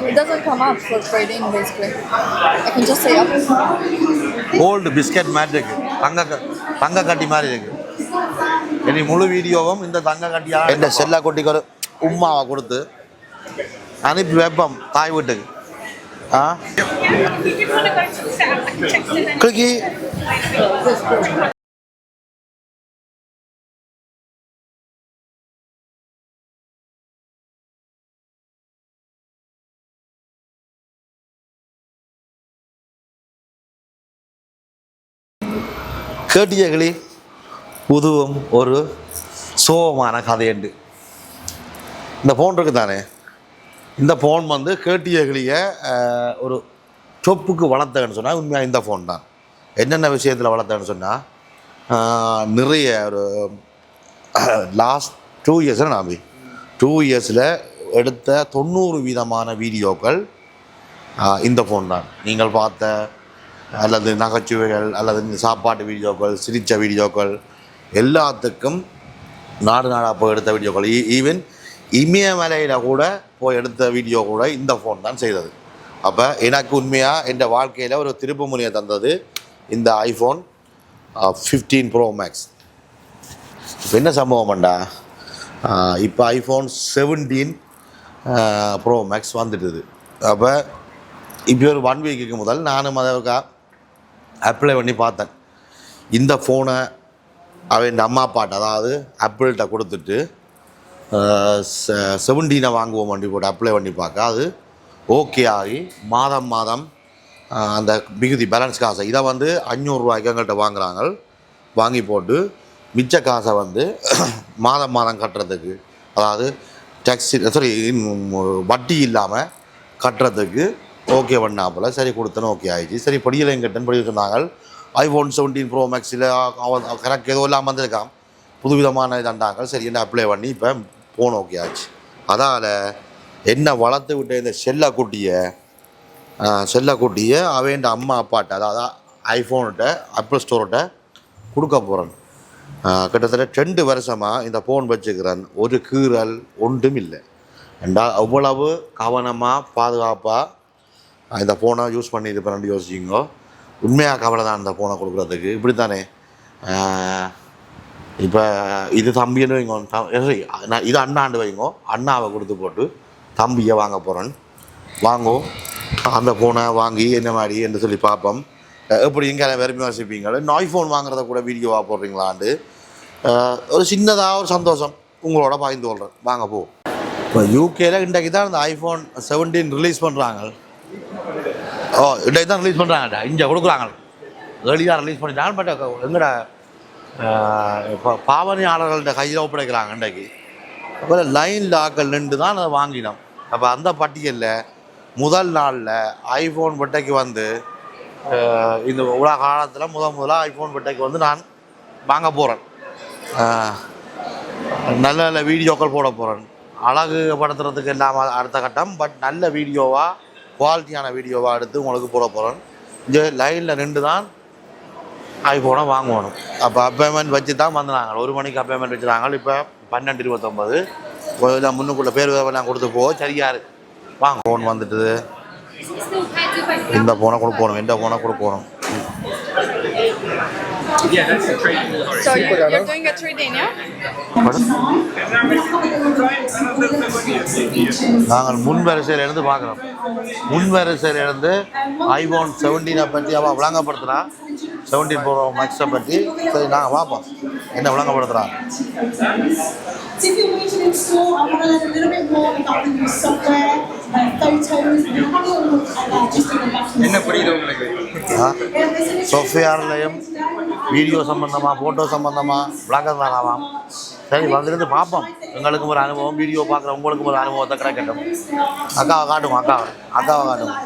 It doesn't come up for trading basically. I can just say up. Old biscuit மாதிரி இருக்கு. தங்க கட்டி மாதிரி இருக்கு. இனி முழு வீடியோவும் இந்த தங்க கட்டியாக இந்த செல்லா கொட்டிக்கு ஒரு உம்மாவை கொடுத்து அனுப்பி வைப்போம் தாய் வீட்டுக்கு. கிளிக்கி கேட்டியகளி புதுவும் ஒரு சோகமான கதையுண்டு. இந்த ஃபோன் இருக்குது தானே, இந்த ஃபோன் வந்து கேட்டியகளிய ஒரு சொப்புக்கு வளர்த்தேன்னு சொன்னால் உண்மையாக இந்த ஃபோன் தான். என்னென்ன விஷயத்தில் வளர்த்தேன்னு சொன்னால் நிறைய ஒரு லாஸ்ட் 2 இயர்ஸில் நான் 2 இயர்ஸில் எடுத்த 90% வீடியோக்கள் இந்த ஃபோன் தான். நீங்கள் பார்த்த அல்லது நகைச்சுவைகள் அல்லது இந்த சாப்பாட்டு வீடியோக்கள், சிரித்த வீடியோக்கள் எல்லாத்துக்கும் நாடாக போய் எடுத்த வீடியோக்கள், ஈவன் இமயமலையில் கூட போய் எடுத்த வீடியோ கூட இந்த ஃபோன் தான் செய்தது. அப்போ எனக்கு உண்மையாக என் வாழ்க்கையில் ஒரு திருப்பு முனையை தந்தது இந்த ஐஃபோன் 15 Pro Max. இப்போ என்ன சம்பவம்டா, இப்போ ஐஃபோன் 17 Pro Max வந்துட்டுது. அப்போ இப்போ ஒரு 1 வீக்குக்கு முதல் நானும் அதற்காக அப்ளை பண்ணி பார்த்தேன். இந்த ஃபோனை அவன் அம்மா அப்பாட்ட, அதாவது ஆப்பிள்கிட்ட கொடுத்துட்டு 17 வாங்குவோம் வண்டி போட்டு அப்ளை பண்ணி பார்க்க அது ஓகே ஆகி மாதம் அந்த மிகுதி பேலன்ஸ் காசை இதை வந்து 500 ரூபாய்க்கு எங்கள்கிட்ட வாங்குகிறாங்க. வாங்கி போட்டு மிச்ச காசை வந்து மாதம் கட்டுறதுக்கு, அதாவது டேக்ஸி வட்டி இல்லாமல் கட்டுறதுக்கு ஓகே பண்ணாப்பில் சரி கொடுத்தேன்னு ஓகே ஆகிடுச்சு. சரி படியலையும் கட்டுன்னு படி சொன்னாங்க. ஐஃபோன் 17 Pro Maxில் கணக்கு ஏதோ இல்லாமல் வந்திருக்கான், புதுவிதமான இதாண்டாங்க. சரி என்ன அப்ளை பண்ணி இப்போ ஃபோன் ஓகே ஆச்சு. அதால் என்ன வளர்த்து விட்ட இந்த செல்லக்குட்டியை அவன் அம்மா அப்பாட்ட, அதாவது ஐஃபோன்கிட்ட ஆப்பிள் ஸ்டோர்கிட்ட கொடுக்க போகிறேன். கிட்டத்தட்ட 2 வருஷமாக இந்த ஃபோன் வச்சுக்கிறேன். ஒரு கீறல் ஒன்றும் இல்லை. ஏண்டா அவ்வளவு கவனமாக பாதுகாப்பாக இந்த ஃபோனை யூஸ் பண்ணியிருப்பேன் யோசிச்சிங்கோ. உண்மையாக கவலை தான் இந்த ஃபோனை கொடுக்குறதுக்கு. இப்படி தானே இப்போ இது தம்பின்னு வைங்கோ, நான் இது அண்ணாண்டு வைங்கோ, அண்ணாவை கொடுத்து போட்டு தம்பியை வாங்க போகிறேன். வாங்கோ அந்த ஃபோனை வாங்கி என்ன மாதிரி என்று சொல்லி பார்ப்போம். எப்படி இங்கே விரும்பி வசிப்பீங்களோ இன்னும் ஐஃபோன் வாங்குறத கூட வீடியோவாக போடுறீங்களாண்டு ஒரு சின்னதாக ஒரு சந்தோஷம் உங்களோட பகிர்ந்து கொள்கிறேன். வாங்க போ. இப்போ யூகேயில் இன்றைக்கு தான் இந்த ஐஃபோன் 17 ரிலீஸ் பண்ணுறாங்க. இன்றைக்கு தான் ரிலீஸ் பண்ணுறாங்கடா, இங்கே கொடுக்குறாங்க. ஏர்லியாக ரிலீஸ் பண்ணிட்டாங்க. பட் எங்கட இப்போ பாவனையாளர்கள்ட்ட கையில் ஒப்படைக்கிறாங்க இன்றைக்கு. அப்புறம் லைனில் ஆக்கள் நின்று தான் அதை வாங்கினோம். அப்போ அந்த பட்டியலில் முதல் நாளில் ஐஃபோன் பெட்டைக்கு வந்து இந்த உலக காலத்தில் முதலாக ஐஃபோன் பெட்டைக்கு வந்து நான் வாங்க போகிறேன். நல்ல நல்ல வீடியோக்கள் போட போகிறேன். அழகு படுத்துறதுக்கு இல்லாமல் அடுத்த கட்டம். பட் நல்ல வீடியோவாக, குவாலிட்டியான வீடியோவாக எடுத்து உங்களுக்கு போட போகிறேன். இங்கே லைனில் நின்று தான் ஐஃபோனை வாங்கணும். அப்போ அப்பாயின்மெண்ட் வச்சு தான் வந்தாங்க. 1 மணிக்கு அப்பாயின்மெண்ட் வச்சுருந்தாங்க. இப்போ 12:29 கொஞ்சம் முன்னுக்குள்ளே பேர் நான் கொடுத்து சரியாக இருக்குது. வாங்க ஃபோன் வந்துட்டுது. இந்த ஃபோனை கொடுக்கணும், எந்த ஃபோனை கொடுக்கணும். So you're doing a trade-in, yeah? நாங்கள் முன்வரிசையிலேருந்து பார்க்குறோம். முன்வரிசையிலேருந்து ஐஃபோன் 17 பற்றி அவள் விளங்கப்படுத்துகிறா, 17 Pro Maxை பற்றி. சரி நாங்கள் பார்ப்போம் என்ன விளங்கப்படுத்துகிறாங்க. If you're waiting in store, I want to learn a little bit more about the new software, photos. We have a look at that just in the back. என்ன புரியுது உங்களுக்கு? சாஃப்ட்வேர்லையும் வீடியோ சம்பந்தமாக, ஃபோட்டோ சம்பந்தமாக விளக்கத்தாராம். சரி வந்துருந்து பார்ப்போம். எங்களுக்கும் ஒரு அனுபவம், வீடியோ பார்க்குற உங்களுக்கும் ஒரு அனுபவத்தை கிடைக்கட்டும். அக்காவை காட்டுவோம், அக்காவை காட்டுவோம்.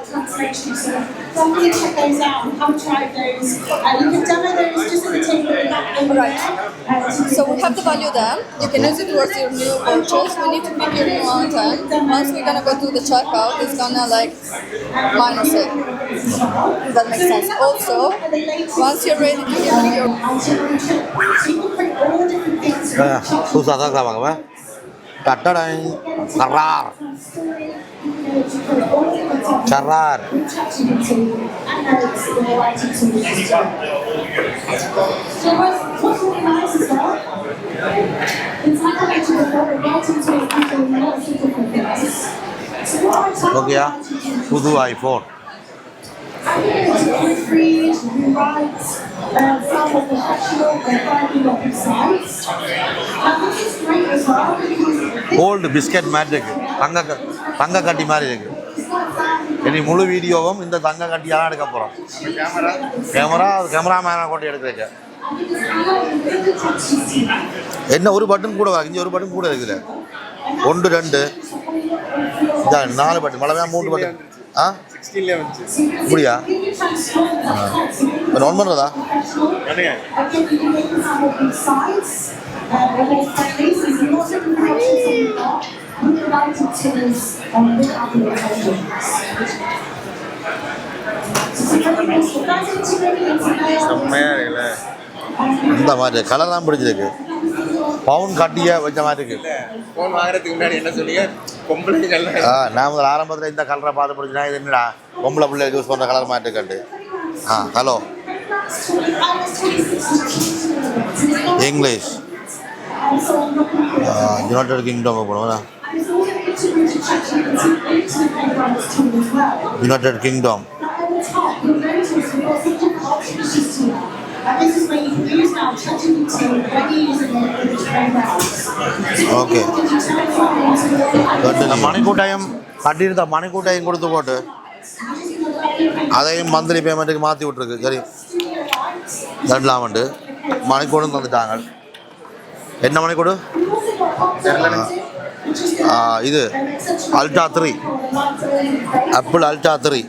So we have to value them. You can use it towards your new purchase. We need to pick your new item. Once we're gonna go to the checkout, it's gonna like minus it. That makes sense. Also, once you're ready to give your susah tak apa? Kata dan kerar. Charar. So what's really nice is that it's like I mentioned before, we're writing to actually lots of different things. So what I tell Okay, yeah. Pudu iPhone. I think it's proofread, rewrite, some of the professional and writing of websites. And this is great as well because Old biscuit magic. தங்க கட்டி மாதிரி இருக்கு. இனி முழு வீடியோவும் இந்த தங்க கட்டியாக எடுக்க போகிறோம். கேமராமேனை கொண்டு எடுக்கிறீங்க. என்ன ஒரு பட்டன் கூட இங்கே ஒரு பட்டன் கூட இருக்குது. 1 2 4 பட்டன் மழை 3 பட்டன். ஆ 16 வந்துச்சு. இப்படியா? ஆன் பண்ணுறதா? செம்மையா இருக்குல்ல. இந்த மாதிரி கலர் தான் பிடிச்சிருக்கு. பவுன் கட்டிய வச்ச மாதிரி இருக்கு. ஃபோன் வாங்குறதுக்கு முன்னாடி என்ன சொன்னீங்க? பொம்பளைகள். நான் முதல்ல ஆரம்பத்தில் இந்த கலரை பார்த்து பிடிச்சினா இது என்னடா பொம்பளை பிள்ளை யூஸ் பண்ணுற கலர் மாதிரி இருக்கண்டு. ஹலோ இங்கிலீஷ் யுனைடெட் கிங்டம் போகணும். United Kingdom okay. மணிக்கூட்டாயம் கட்டியிருந்த மணிக்கூட்டாயம் கொடுத்து போட்டு அதையும் மந்த்லி பேமெண்ட்டுக்கு மாற்றி விட்ருக்கு. சரி தரலாமண்டு மணிக்கூடும் தந்துட்டாங்க. என்ன மணிக்கூடு? இது அல்ட்ரா 3 ஆப்பிள் அல்ட்ரா 3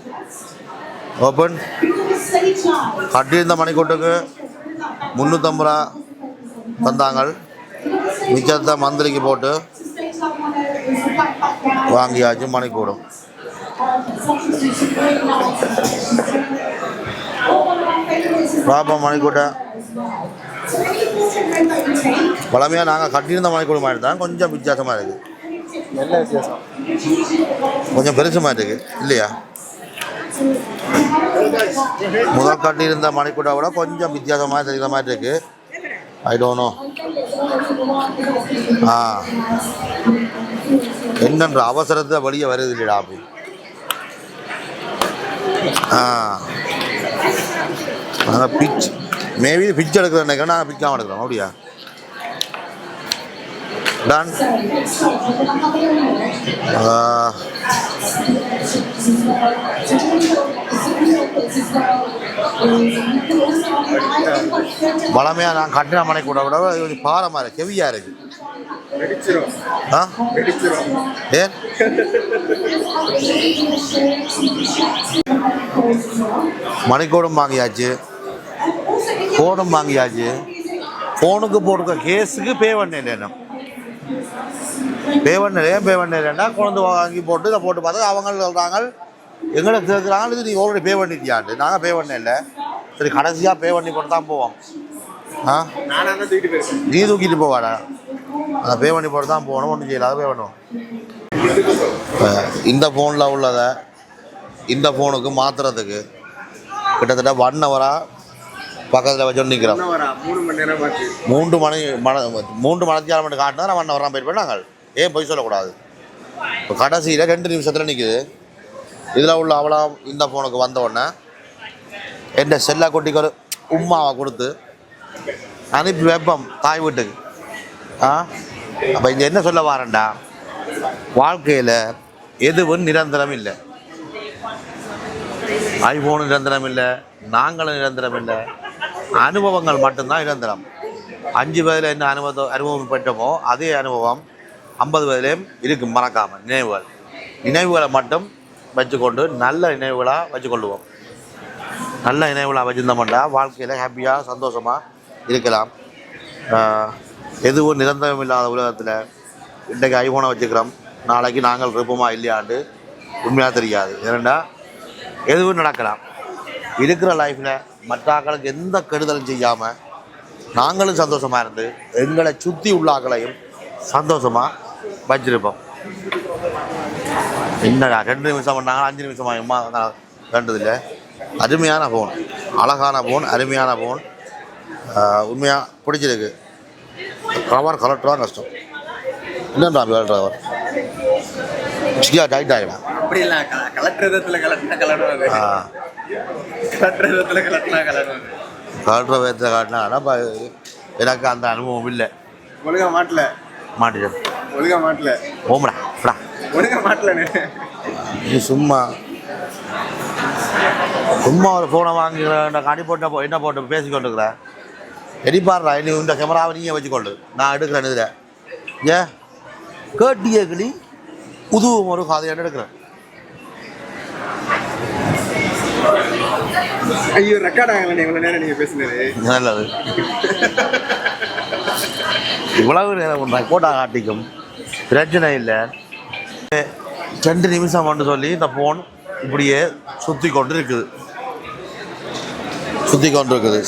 ஓப்பன். கட்டியிருந்த மணிக்கூட்டுக்கு 350 ரூபா தந்தாங்க. மிச்சத்தை மந்திரிக்கு போட்டு வாங்கியாச்சு மணிக்கூடும். பாப்பா மணிக்கூட்டை பழமையாக நாங்கள் கட்டியிருந்த மணிக்கூட மாதிரி தான் கொஞ்சம் வித்தியாசமாக இருக்குது. நல்ல வித்தியாசம். கொஞ்சம் பெருசு மாதிரி இருக்குது இல்லையா? முதல் கட்டியிருந்த மணிக்கூட்டை விட கொஞ்சம் வித்தியாசமாக தெரிகிற மாதிரி இருக்குது. I don't know. என்னன்ற அவசரத்தை வெளியே வருது இல்லைடா அப்படி. நாங்கள் பிச் மேபி பிச் எடுக்கிறோம் நினைக்கிறோம். நாங்கள் பிச்சாமல் எடுக்கிறோம் அப்படியா? டன். பழமையாக நான் கட்டின மனை கூட விட கொஞ்சம் பாரமாக இருக்கு, ஹெவியாக இருக்கு. ஏன் மணிக்கூடம் வாங்கியாச்சு, ஃபோனும் வாங்கியாச்சு. ஃபோனுக்கு போட்டுக்க கேஸுக்கு பே பண்ணல. பே பண்ணலைன்னா கொண்டு வாங்கி போட்டு இதை போட்டு பார்த்தா அவங்க சொல்கிறாங்க எங்களை கேட்குறாங்க இது நீ ஆல்ரெடி பே பண்ணிட்டியான்ட்டு. நாங்கள் பே பண்ண இல்லை. சரி கடைசியாக பே பண்ணி போட்டு தான் போவோம். நீ தூக்கிட்டு போவாடா? அதை பே பண்ணி போட்டு தான் போகணும். ஒன்றும் செய்யல, அதை பே பண்ணுவோம். இந்த ஃபோனில் உள்ளதை இந்த ஃபோனுக்கு மாற்றுறதுக்கு கிட்டத்தட்ட 1 ஹவராக பக்கத்தில் வச்சு நிற்கிறோம். 3 மணித்தியாலம் மட்டும் காட்டினா 1 ஹவர் தான் போய் பண்ணாங்க. ஏன் போய் சொல்லக்கூடாது? இப்போ கடைசியில் 2 நிமிஷத்தில் நிற்குது. இதில் உள்ள அவ்வளோ இந்த ஃபோனுக்கு வந்த உடனே என் செல்லா குட்டிக்கு ஒரு உம்மாவை கொடுத்து அனுப்பி வைப்போம் தாய் வீட்டுக்கு. அப்போ இங்கே என்ன சொல்ல வாரேன்டா, வாழ்க்கையில் எதுவும் நிரந்தரம் இல்லை. ஐஃபோனும் நிரந்தரம் இல்லை, நாங்களும் நிரந்தரம் இல்லை. அனுபவங்கள் மட்டும்தான் நிரந்தரம். 5 வயதில் என்ன அனுபவம் பெற்றோமோ அதே அனுபவம் 50 வயதிலையும் இருக்குது. மறக்காமல் நினைவுகளை மட்டும் வச்சுக்கொண்டு நல்ல நினைவுகளாக வச்சுக்கொள்ளுவோம். நல்ல நினைவுகளாக வச்சுருந்தோம்னா வாழ்க்கையில் ஹாப்பியாக சந்தோஷமாக இருக்கலாம். எதுவும் நிரந்தரம் இல்லாத உலகத்தில் இன்றைக்கு ஐஃபோனை வச்சுக்கிறோம், நாளைக்கு நாங்கள் இருப்போமா இல்லையாண்டு உண்மையாக தெரியாது. ஏன்னா எதுவும் நடக்கலாம். இருக்கிற லைஃப்பில் மற்ற ஆக்களுக்கு எந்த கெடுதலும் செய்யாமல் நாங்களும் சந்தோஷமாக இருந்து எங்களை சுற்றி உள்ள ஆக்களையும் சந்தோஷமாக வச்சிருப்போம். என்னடா 2 நிமிஷம் பண்ணாங்க 5 நிமிஷம் ஆகுமா வேண்டதில்லை. அருமையான ஃபோன், அழகான ஃபோன், அருமையான ஃபோன். உண்மையாக பிடிச்சிருக்கு. ட்ரவர் கலட்டுறா கஷ்டம். என்னன்றா ட்ரவர் சரியா டைட் ஆகிடும். அப்படி இல்லை, கலெக்டர் விதத்தில் கலட்டினா கலடுவாது, கலெக்டர் விதத்தில் கலட்டினா கலடுவாது. கலட்டுற விதத்தில் காட்டினா எனக்கு அந்த அனுபவம் இல்லை. ஒழுங்கா மாட்டல மாட்டிட்டேன். ஒழுங்கா மாட்டல ஓமடா டா ஒழுங்கா மாட்டலன்னு நீ சும்மா ஒரு ஃபோனை வாங்கிக்கிற கடி போட்ட என்ன போட்டு பேசிக்கொண்டுருக்குற. எடிப்பாடுறா நீ இந்த கேமராவை நீயே வச்சுக்கொண்டு நான் எடுக்கிறேன். இதில் ஏன் கேட்டிய கிளி உதுவும் ஒரு கதையாண்டு எடுக்கிறேன். ஐயோ ரெக்கார்ட் ஆகல இவ்வளோ நேரம் நீங்கள் பேசுனது. நல்லது. இவ்வளவு நேரம் ரெக்கார்டாக காட்டிக்கும் பிரச்சனை இல்லை. 2 நிமிஷம் மட்டும் சொல்லி இந்த ஃபோன் இப்படியே சுற்றி கொண்டு இருக்குது.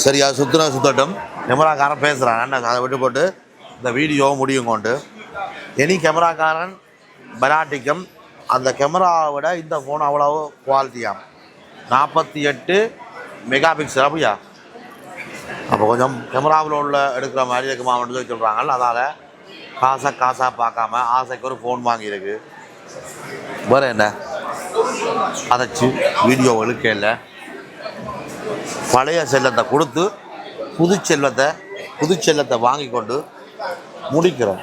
சரியா சுத்தட்டும். கேமராக்காரன் பேசுகிறான், அதை விட்டு போட்டு இந்த வீடியோ முடியும் கொண்டு. எனி கேமராக்காரன் பலாட்டிக்கும் அந்த கேமராவை விட இந்த ஃபோன் அவ்வளோ குவாலிட்டியாம். 48 மெகா பிக்சல் அப்படியா. அப்போ கொஞ்சம் கேமராவில் உள்ள எடுக்கிற மாதிரி இருக்குமா மட்டும் சொல்லி சொல்கிறாங்க. அதால் காசாக பார்க்காம ஆசைக்கு ஒரு ஃபோன் வாங்கியிருக்கு. வேறு என்ன அதைச்சி வீடியோ எடுக்க இல்லை. பழைய செல்லத்தை கொடுத்து புது செல்லத்தை வாங்கி கொண்டு முடிக்கிறோம்.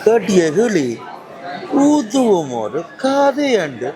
கேட்டிய கிளி ஊதுவோம் ஒரு கதையண்டு.